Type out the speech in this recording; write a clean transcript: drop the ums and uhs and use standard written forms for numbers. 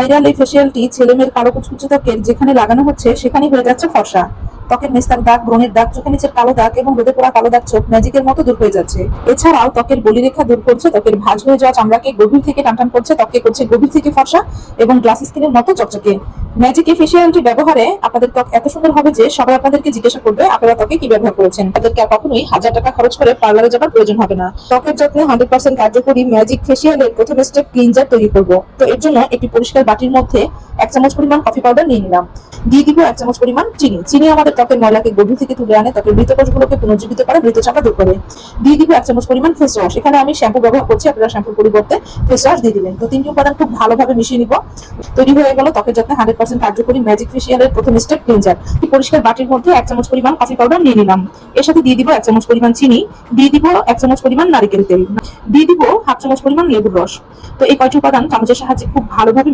Viral এই ফেসিয়ালটি ছেলেমেয়ের কালো কুচকুচে ত্বকের যেখানে লাগানো হচ্ছে সেখানেই হয়ে যাচ্ছে ফর্সা। ত্বকের মেস্তার দাগ, ব্রণের দাগ, চোখের নিচের কালো দাগ এবং রোদে পোড়া কালো দাগ চোখ ম্যাজিকের মতো দূর হয়ে যাচ্ছে। এছাড়াও ত্বকের বলিরেখা দূর করছে, ত্বকের ভাঁজ হয়ে যাওয়া চামড়াকে গভীর থেকে টানটান করছে, ত্বককে করছে গভীর থেকে ফর্সা এবং গ্লাস স্কিনের মতো চকচকে। ম্যাজিক এই ফেসিয়ালটি ব্যবহারে আপনাদের ত্বক এত সুন্দর হবে যে সবাই আপনাদেরকে জিজ্ঞাসা করবে আপনারা ত্বকে কি ব্যবহার করেছেন। তাদেরকে আর কখনোই 1000 টাকা খরচ করে পার্লারে যাবার প্রয়োজন হবে না। ত্বকের যত্নে 100% কার্যকরী ম্যাজিক ফেসিয়ালের প্রথম স্টেপ ক্লিনজার তৈরি করব। তো এর জন্য একটি পরিষ্কার বাটির মধ্যে 1 চামচ পরিমাণ কফি পাউডার নিয়ে নিলাম। দিয়ে দিব 1 চামচ পরিমাণ চিনি। চিনি আমাদের ত্বকের ময়লাকে গভীর থেকে তুলে আনে, ত্বকের মৃত কোষগুলোকে পুনর্জীবিত করে, মৃত চামড়া দূর করে। দিয়ে দিব 1 চামচ পরিমাণ ফেস ওয়াশ। এখানে আমি শ্যাম্পু ব্যবহার করছি, আপনারা শ্যাম্পুর পরিবর্তে ফেস ওয়াশ দিয়ে দিবেন। তো 3টি উপাদান খুব ভালোভাবে মিশিয়ে নিব। তৈরি হয়ে গেল ত্বকের যত্নে 100% কার্যকরী ম্যাজিক ফেসিয়ালের প্রথম স্টেপ ক্লিনজার। পরিষ্কার বাটির মধ্যে 1 চামচ পরিমাণ কফি পাউডার নিয়ে নিলাম। এর সাথে দিয়ে দিব 1 চামচ পরিমাণ চিনি, দিয়ে দিব 1 চামচ পরিমাণ নারকেল তেল, দিয়ে দিব 1/2 চামচ পরিমাণ লেবুর রস। তো এই কয়টি উপাদান চামচের সাহায্যে খুব ভালোভাবে